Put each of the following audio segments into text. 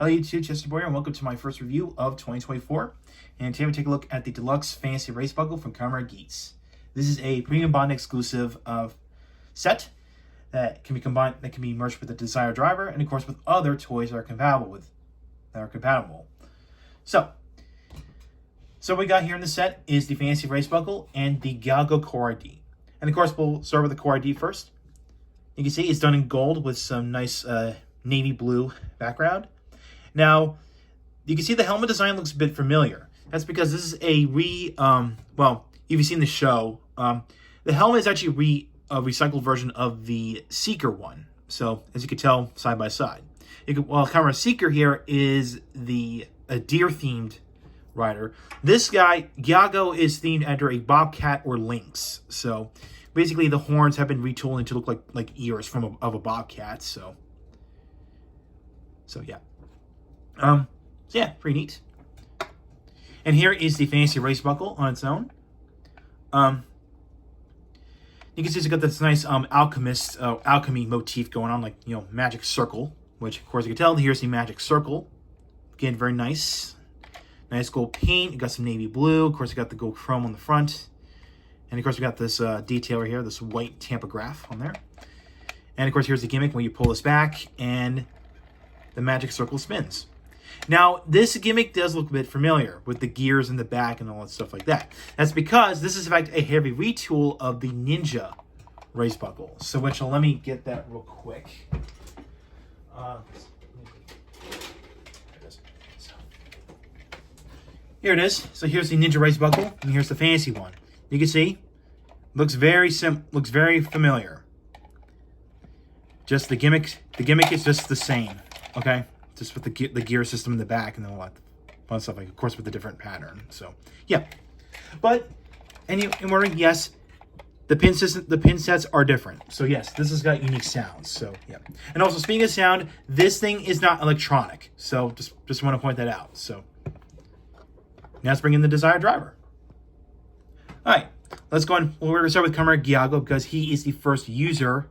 Hello YouTube, Chester Boyer, and welcome to my first review of 2024. And today we take a look at the Deluxe Fantasy Race Buckle from Kamen Geats. This is a premium bond exclusive set that can be combined, that can be merged with the desired driver, and of course with other toys that are compatible. So what we got here in the set is the Fantasy Race Buckle and the Galgo Core ID. And of course we'll start with the Core ID first. You can see it's done in gold with some nice navy blue background. Now, you can see the helmet design looks a bit familiar. That's because this is a well, if you've seen the show, the helmet is actually a recycled version of the Seeker one. So, as you can tell, side by side. Kamen Seeker here is a deer-themed rider. This guy, Gyago, is themed after a bobcat or lynx. So, basically, the horns have been retooled to look like ears of a bobcat. So yeah. So yeah, pretty neat. And here is the Fantasy Race Buckle on its own. You can see it's got this nice alchemy motif going on, like, you know, magic circle, which of course you can tell here's the magic circle. Again, very nice. Nice gold paint. You got some navy blue. Of course, you got the gold chrome on the front. And of course, we got this detail right here, this white tampograph on there. And of course, here's the gimmick when you pull this back and the magic circle spins. Now, this gimmick does look a bit familiar with the gears in the back and all that stuff like that. That's because this is, in fact, a heavy retool of the Ninja Race Buckle. So, let me get that real quick. Here it is. So, here's the Ninja Race Buckle, and here's the fancy one. You can see, looks very familiar. Just the gimmick is just the same, okay? Just with the gear system in the back and all that fun stuff, like, of course, with the different pattern. So yeah, but in wording, yes, the pin sets are different. So yes, this has got unique sounds. So yeah, and also speaking of sound, this thing is not electronic. So just want to point that out. So now let's bring in the desired driver. All right, let's go on. We're gonna start with Kamen Gyago because he is the first user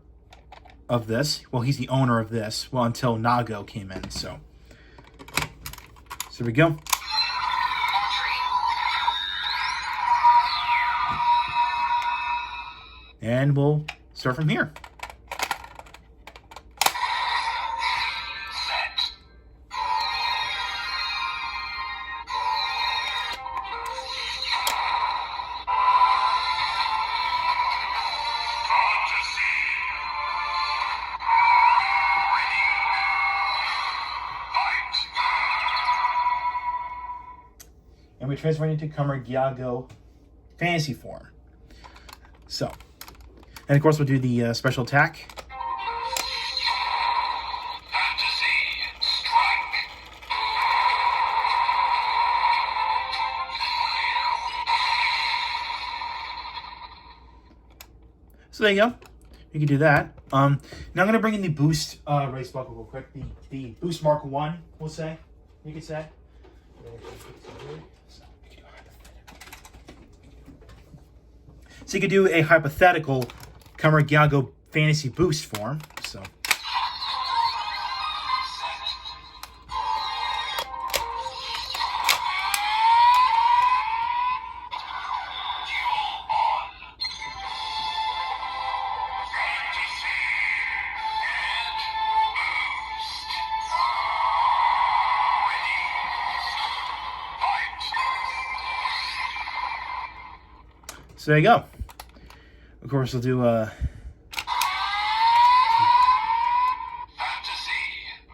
of this. Well, he's the owner of this. Well, until Nago came in. So here we go. And we'll start from here. And we transfer into Kamen Gyago fantasy form. So, and of course we'll do the special attack. So there you go. You can do that. Now I'm going to bring in the Boost Race Buckle real quick. The Boost Mark 1, we'll say. You could say. So you could do a hypothetical Kamen Gyago fantasy boost form. So there you go. Of course, we'll do Fantasy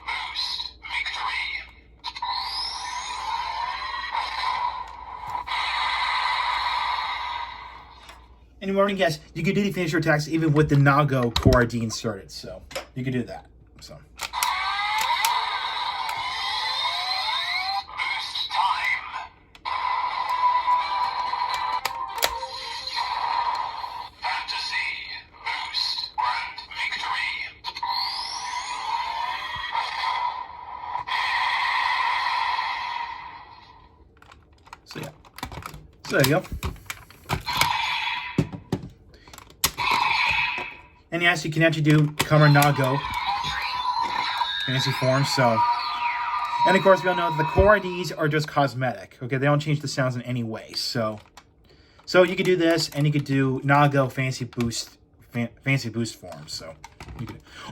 Boost Victory. And warning, yes, you can do the finisher attacks even with the Nago Core ID inserted, so you can do that. So. So yeah, so there you go. And yes, you can actually do Kamen Nago fantasy form. So And of course, we all know that the core IDs are just cosmetic. Okay, they don't change the sounds in any way. So you could do this, and you could do Nago fancy boost form. So,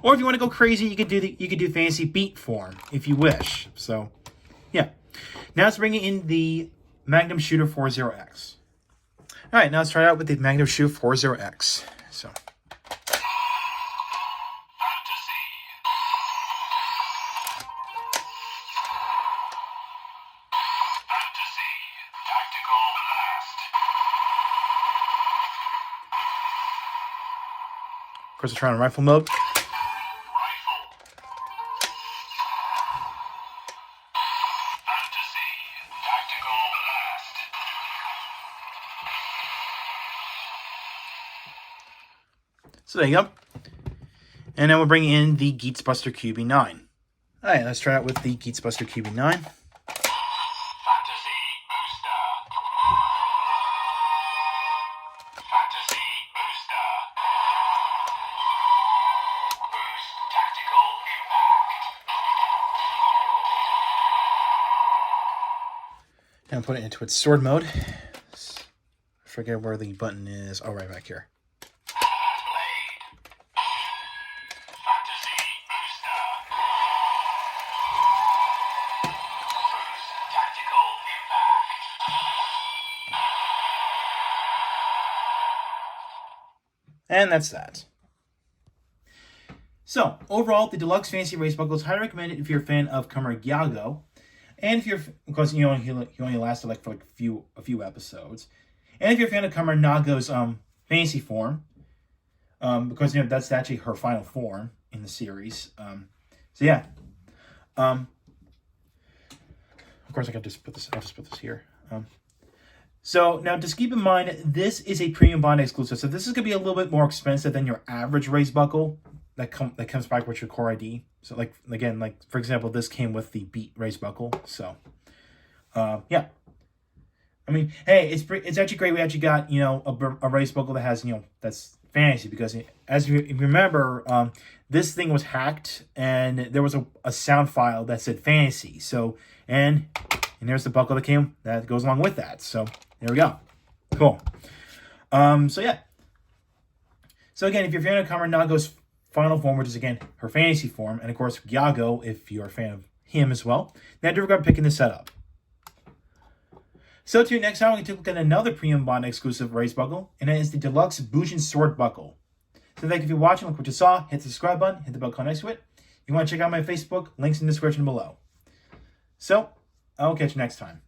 or if you want to go crazy, you could do fancy beat form if you wish. So, yeah. Now let's bring in the Magnum Shooter 40X. All right, now let's try out with the Magnum Shooter 40X. So. Of course, we're trying on rifle mode. So there you go. And then we'll bring in the Geats Buster QB9. All right, let's try out with the Geats Buster QB9. Now put it into its sword mode. I forget where the button is. Oh, right back here. And that's that. So, overall, the Deluxe Fancy Race Buckle is highly recommended if you're a fan of Kamen Gyago. And if you're, because he only lasted like for like a few episodes. And if you're a fan of Kamen Nago's fancy form, because that's actually her final form in the series. So yeah. Of course, I'll just put this here. So now, just keep in mind, this is a premium Bond exclusive, so this is gonna be a little bit more expensive than your average race buckle that comes back with your core ID. So like for example, this came with the Beat race buckle. So yeah. I mean, hey, it's actually great. We actually got a race buckle that has that's fantasy, because as you remember, this thing was hacked and there was a sound file that said fantasy. So and there's the buckle that goes along with that. So there we go. Cool. So yeah. So again, if you're a fan of Kamen Nago's final form, which is again her fantasy form, and of course Gyago, if you're a fan of him as well, then do regard picking this set up. So to next time, we're going to look at another premium Bond exclusive race buckle, and that is the Deluxe Bujin Sword Buckle. So thank you for watching. Like what you saw, hit the subscribe button, hit the bell icon next to it. If you want to check out my Facebook, links in the description below. So I'll catch you next time.